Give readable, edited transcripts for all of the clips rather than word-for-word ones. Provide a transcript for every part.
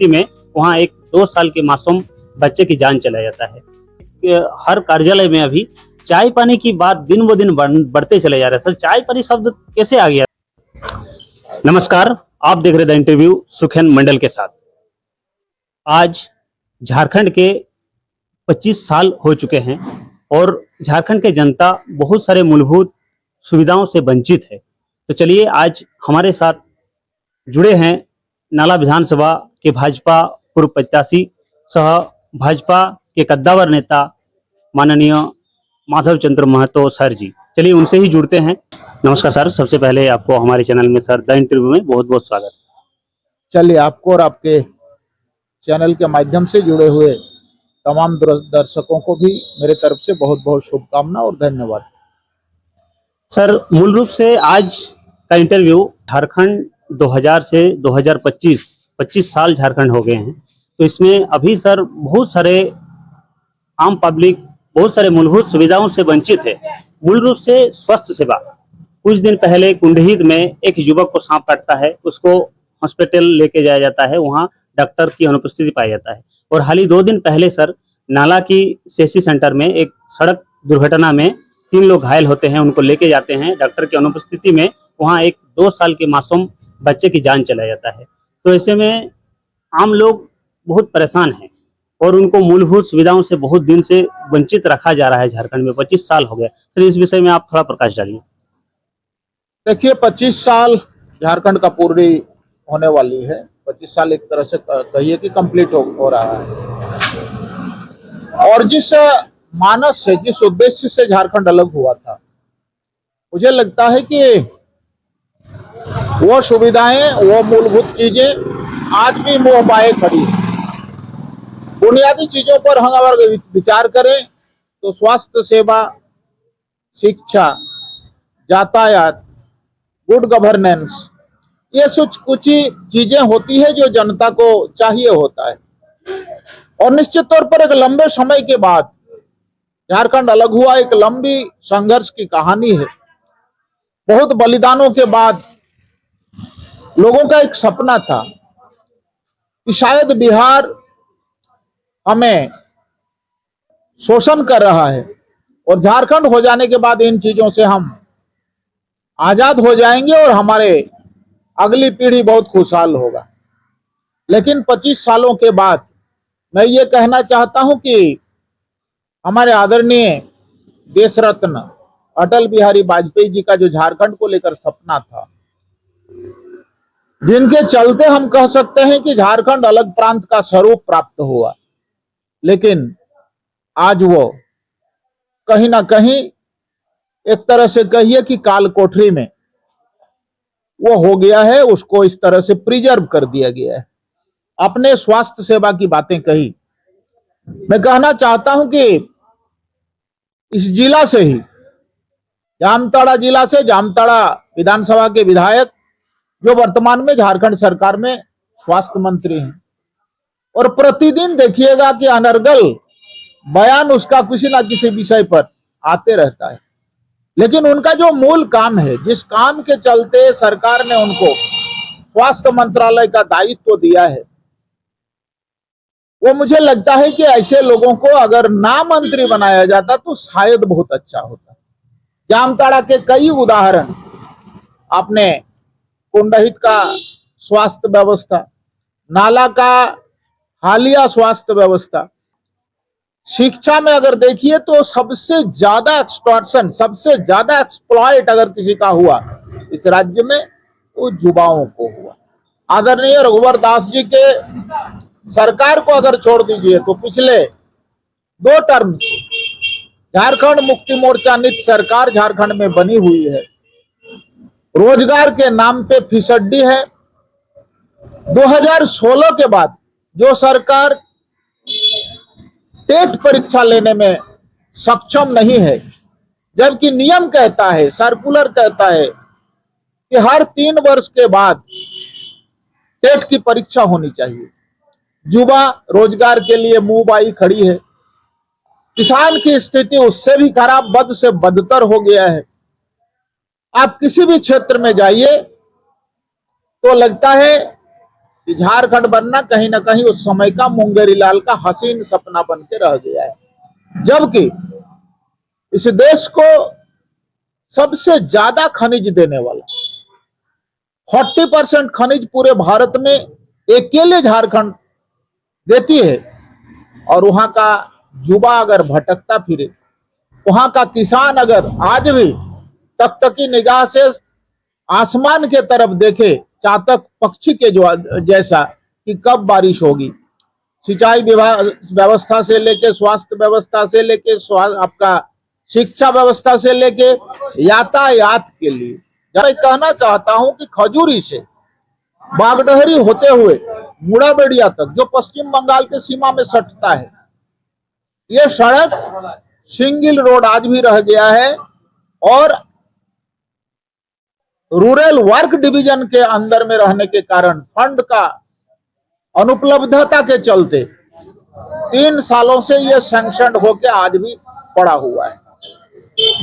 में वहाँ एक 2 साल के मासूम बच्चे की जान चला जाता है। हर कार्यालय में अभी चाय पानी की बात दिन ब दिन बढ़ते चले जा रहे हैं। सर, चाय पानी शब्द कैसे आ गया? नमस्कार, आप देख रहे द इंटरव्यू सुखेन मंडल के साथ। आज झारखंड के 25 साल हो चुके हैं और झारखंड के जनता बहुत सारे मूलभूत सुविधाओं से वंचित है। तो चलिए, आज हमारे साथ जुड़े हैं नाला विधानसभा के भाजपा पूर्व प्रत्याशी सह भाजपा के कद्दावर नेता माननीय माधव चंद्र महतो सर जी। चलिए उनसे ही जुड़ते हैं। नमस्कार सर, सबसे पहले आपको हमारे चैनल में सर द इंटरव्यू में बहुत बहुत स्वागत। चलिए, आपको और आपके चैनल के माध्यम से जुड़े हुए तमाम दर्शकों को भी मेरे तरफ से बहुत बहुत शुभकामना और धन्यवाद। सर, मूल रूप से आज का इंटरव्यू झारखंड 2000 से 2025 साल झारखंड हो गए हैं। तो इसमें अभी सर बहुत सारे आम पब्लिक बहुत सारे मूलभूत सुविधाओं से वंचित है। मूल रूप से स्वास्थ्य सेवा। कुछ दिन पहले कुंडहित में एक युवक को सांप काटता है, उसको हॉस्पिटल लेके जाया जाता है, वहाँ डॉक्टर की अनुपस्थिति पाया जाता है। और हाल ही 2 दिन पहले सर नाला की सीएससी सेंटर में एक सड़क दुर्घटना में 3 लोग घायल होते हैं, उनको लेके जाते हैं डॉक्टर की अनुपस्थिति में, वहाँ एक 2 साल के मासूम बच्चे की जान चला जाता है। तो ऐसे में आम लोग बहुत परेशान हैं और उनको मूलभूत सुविधाओं से बहुत दिन से वंचित रखा जा रहा है। झारखंड में 25 साल हो गया। सर, इस विषय में आप थोड़ा प्रकाश डालिए। देखिए, 25 साल झारखंड का पूरी होने वाली है। 25 साल एक तरह से कहिए कि कंप्लीट हो रहा है। और जिस मानस से, जिस उद्देश्य से झारखंड अलग हुआ था, मुझे लगता है कि वो सुविधाएं, वो मूलभूत चीजें आज भी मुंह बाए खड़ी है। बुनियादी चीजों पर हम अगर विचार करें तो स्वास्थ्य सेवा, शिक्षा, यातायात, गुड गवर्नेंस, ये कुछ ही चीजें होती है जो जनता को चाहिए होता है। और निश्चित तौर पर एक लंबे समय के बाद झारखंड अलग हुआ, एक लंबी संघर्ष की कहानी है। बहुत बलिदानों के बाद लोगों का एक सपना था कि शायद बिहार हमें शोषण कर रहा है और झारखंड हो जाने के बाद इन चीजों से हम आजाद हो जाएंगे और हमारे अगली पीढ़ी बहुत खुशहाल होगा। लेकिन 25 सालों के बाद मैं ये कहना चाहता हूं कि हमारे आदरणीय देश रत्न अटल बिहारी वाजपेयी जी का जो झारखंड को लेकर सपना था, जिनके चलते हम कह सकते हैं कि झारखंड अलग प्रांत का स्वरूप प्राप्त हुआ, लेकिन आज वो कहीं ना कहीं एक तरह से कहिए कि काल कोठरी में वो हो गया है। उसको इस तरह से प्रिजर्व कर दिया गया है। अपने स्वास्थ्य सेवा की बातें कही। मैं कहना चाहता हूं कि इस जिला से ही, जामताड़ा जिला से, जामताड़ा विधानसभा के विधायक जो वर्तमान में झारखंड सरकार में स्वास्थ्य मंत्री हैं, और प्रतिदिन देखिएगा कि अनर्गल बयान उसका किसी ना किसी विषय पर आते रहता है। लेकिन उनका जो मूल काम है, जिस काम के चलते सरकार ने उनको स्वास्थ्य मंत्रालय का दायित्व दिया है, वो मुझे लगता है कि ऐसे लोगों को अगर ना मंत्री बनाया जाता तो शायद बहुत अच्छा होता। जामताड़ा के कई उदाहरण आपने, कुंडहित का स्वास्थ्य व्यवस्था, नाला का हालिया स्वास्थ्य व्यवस्था, शिक्षा में अगर देखिए तो सबसे ज्यादा एक्सटॉर्शन, सबसे ज्यादा एक्सप्लॉइट अगर किसी का हुआ इस राज्य में, वो युवाओं को हुआ। आदरणीय रघुवर दास जी के सरकार को अगर छोड़ दीजिए तो पिछले 2 टर्म झारखंड मुक्ति मोर्चा नित सरकार झारखंड में बनी हुई है। रोजगार के नाम पे फिसड्डी है। 2016 के बाद जो सरकार टेट परीक्षा लेने में सक्षम नहीं है, जबकि नियम कहता है, सर्कुलर कहता है कि हर 3 वर्ष के बाद टेट की परीक्षा होनी चाहिए। युवा रोजगार के लिए मुंह बाई खड़ी है। किसान की स्थिति उससे भी खराब, बद से बदतर हो गया है। आप किसी भी क्षेत्र में जाइए तो लगता है कि झारखंड बनना कहीं ना कहीं उस समय का मुंगेरी लाल का हसीन सपना बन के रह गया है। जबकि इस देश को सबसे ज्यादा खनिज देने वाला 40% खनिज पूरे भारत में अकेले झारखंड देती है। और वहां का युवा अगर भटकता फिरे, वहां का किसान अगर आज भी तकतकी निगाह से आसमान के तरफ देखे, चातक पक्षी के जो जैसा कि कब बारिश होगी, सिंचाई व्यवस्था से लेके स्वास्थ्य व्यवस्था से लेके आपका शिक्षा व्यवस्था से लेके यातायात के लिए, मैं कहना चाहता हूं कि खजूरी से बागडहरी होते हुए मुड़ाबेड़िया तक जो पश्चिम बंगाल के सीमा में सटता है, ये सड़क सिंगल रोड आज भी रह गया है। और रूरल वर्क डिवीजन के अंदर में रहने के कारण फंड का अनुपलब्धता के चलते 3 सालों से यह सैंक्शन होकर आज भी पड़ा हुआ है।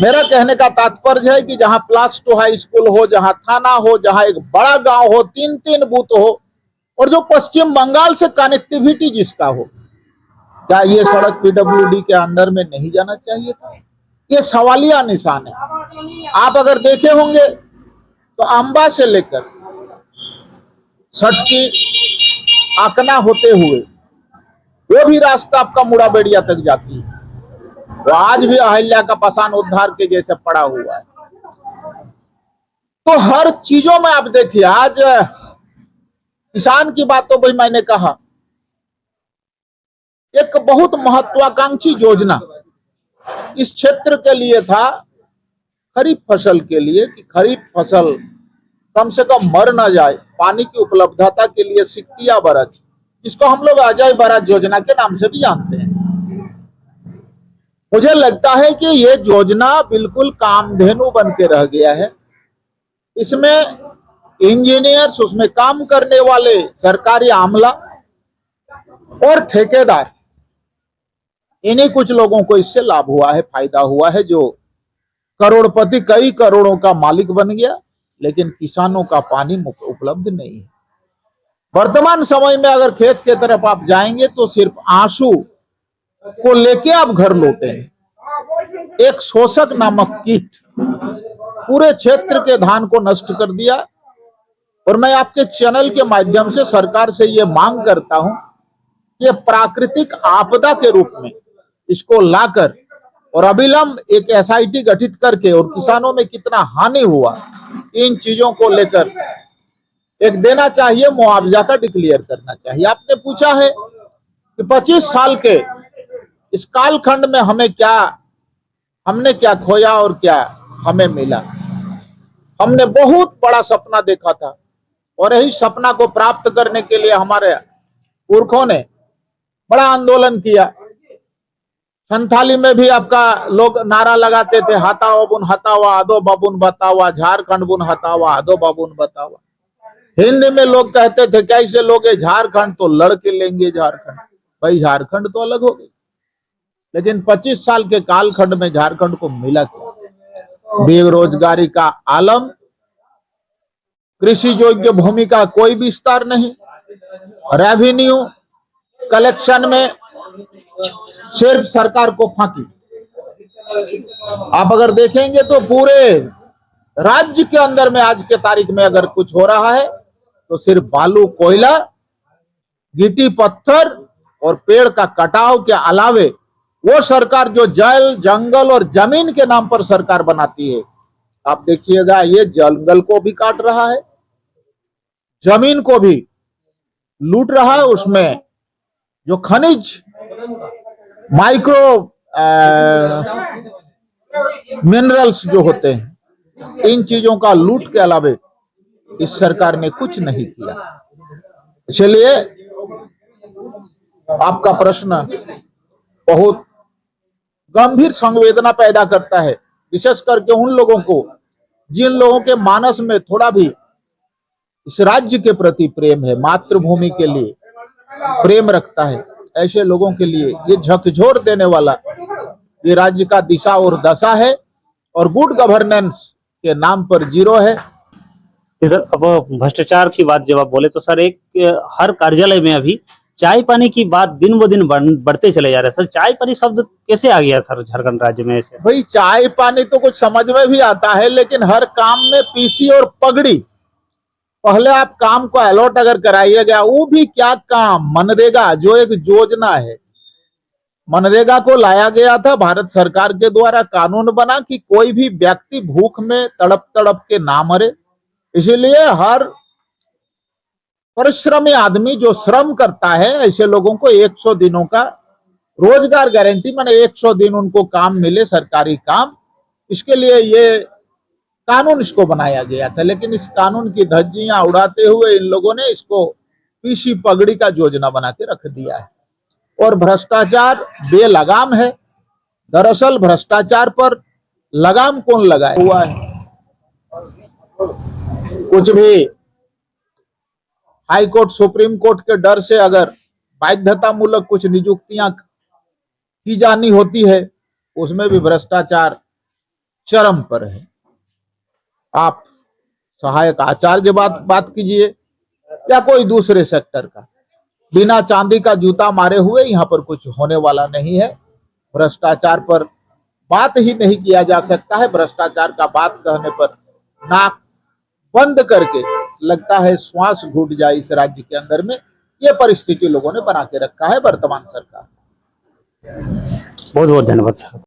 मेरा कहने का तात्पर्य है कि जहां +2 हाई स्कूल हो, जहां थाना हो, जहां एक बड़ा गांव हो, 3-3 बूथ हो, और जो पश्चिम बंगाल से कनेक्टिविटी जिसका हो, क्या ये सड़क पीडब्ल्यूडी के अंडर में नहीं जाना चाहिए था? ये सवालिया निशान है। आप अगर देखे होंगे तो अंबा से लेकर सटकी आकना होते हुए वो भी रास्ता आपका मुड़ाबेड़िया तक जाती है, वो आज भी अहिल्या का पाषाण उद्धार के जैसे पड़ा हुआ है। तो हर चीजों में आप देखिए, आज किसान की बात तो भाई मैंने कहा, एक बहुत महत्वाकांक्षी योजना इस क्षेत्र के लिए था, खरीफ फसल के लिए, कि खरीफ फसल कम से कम मर ना जाए, पानी की उपलब्धता के लिए सिकटिया बरज, जिसको हम लोग अजय बरज योजना के नाम से भी जानते हैं। मुझे लगता है कि ये योजना बिल्कुल कामधेनु बन के रह गया है। इसमें इंजीनियर्स, उसमें काम करने वाले सरकारी आमला और ठेकेदार, इन्हीं कुछ लोगों को इससे लाभ हुआ है, फायदा हुआ है, जो करोड़पति कई करोड़ों का मालिक बन गया, लेकिन किसानों का पानी उपलब्ध नहीं है। वर्तमान समय में अगर खेत के तरफ आप जाएंगे तो सिर्फ आंसू को लेके आप घर लौटे हैं। एक शोषक नामक कीट पूरे क्षेत्र के धान को नष्ट कर दिया। और मैं आपके चैनल के माध्यम से सरकार से ये मांग करता हूं कि प्राकृतिक आपदा के रूप में इसको लाकर और अविलंब एक एसआईटी गठित करके, और किसानों में कितना हानि हुआ इन चीजों को लेकर एक देना चाहिए, मुआवजा का डिक्लेयर करना चाहिए। आपने पूछा है कि 25 साल के इस कालखंड में हमने क्या खोया और क्या हमें मिला। हमने बहुत बड़ा सपना देखा था, और यही सपना को प्राप्त करने के लिए हमारे पुरखों ने बड़ा आंदोलन किया। संथाली में भी आपका लोग नारा लगाते थे, हतावा बुन हतावा आदो बाबुन बतावा, झारखंड बुन हतावा आदो बाबुन बतावा। हिंदी में लोग कहते थे, कैसे लोग झारखंड, तो लड़के लेंगे झारखंड। भाई झारखंड तो अलग हो गई, लेकिन 25 साल के कालखंड में झारखंड को मिला क्या? बेरोजगारी का आलम, कृषि योग्य भूमि का कोई विस्तार नहीं, रेवेन्यू कलेक्शन में सिर्फ सरकार को फांकी। आप अगर देखेंगे तो पूरे राज्य के अंदर में आज के तारीख में अगर कुछ हो रहा है तो सिर्फ बालू, कोयला, गिट्टी पत्थर और पेड़ का कटाव के अलावे वो सरकार जो जल, जंगल और जमीन के नाम पर सरकार बनाती है, आप देखिएगा ये जंगल को भी काट रहा है, जमीन को भी लूट रहा है। उसमें जो खनिज, माइक्रो मिनरल्स जो होते हैं, इन चीजों का लूट के अलावे इस सरकार ने कुछ नहीं किया। इसलिए आपका प्रश्न बहुत गंभीर संवेदना पैदा करता है, विशेष करके उन लोगों को जिन लोगों के मानस में थोड़ा भी इस राज्य के प्रति प्रेम है, मातृभूमि के लिए प्रेम रखता है। ऐसे लोगों के लिए ये झकझोर देने वाला ये राज्य का दिशा और दशा है, और गुड गवर्नेंस के नाम पर जीरो है। कि सर अब भ्रष्टाचार की बात जब आप बोले तो सर एक हर कार्यालय में अभी चाय पानी की बात दिन ब दिन बढ़ते चले जा रहे हैं। सर चाय पानी शब्द कैसे आ गया सर झारखंड राज्य में ऐसे? भाई चाय पानी तो कुछ समझ में भी आता है, लेकिन हर काम में पीसी और पगड़ी। पहले आप काम को अलॉट अगर कराइए गया, वो भी क्या काम, मनरेगा जो एक योजना है, मनरेगा को लाया गया था भारत सरकार के द्वारा, कानून बना कि कोई भी व्यक्ति भूख में तड़प तड़प के ना मरे। इसीलिए हर परिश्रमी आदमी जो श्रम करता है, ऐसे लोगों को 100 दिनों का रोजगार गारंटी, माने 100 दिन उनको काम मिले, सरकारी काम। इसके लिए ये कानून इसको बनाया गया था, लेकिन इस कानून की धज्जियां उड़ाते हुए इन लोगों ने इसको पीसी पगड़ी का योजना बना के रख दिया है। और भ्रष्टाचार बेलगाम है। दरअसल भ्रष्टाचार पर लगाम कौन लगाया हुआ है? कुछ भी हाई कोर्ट सुप्रीम कोर्ट के डर से अगर बाध्यता मूलक कुछ नियुक्तियां की जानी होती है, उसमें भी भ्रष्टाचार चरम पर है। आप सहायक आचार्य बात कीजिए या कोई दूसरे सेक्टर का, बिना चांदी का जूता मारे हुए यहाँ पर कुछ होने वाला नहीं है। भ्रष्टाचार पर बात ही नहीं किया जा सकता है। भ्रष्टाचार का बात कहने पर नाक बंद करके लगता है श्वास घुट जाए इस राज्य के अंदर में। ये परिस्थिति लोगों ने बना के रखा है वर्तमान सरकार। बहुत बहुत धन्यवाद सर।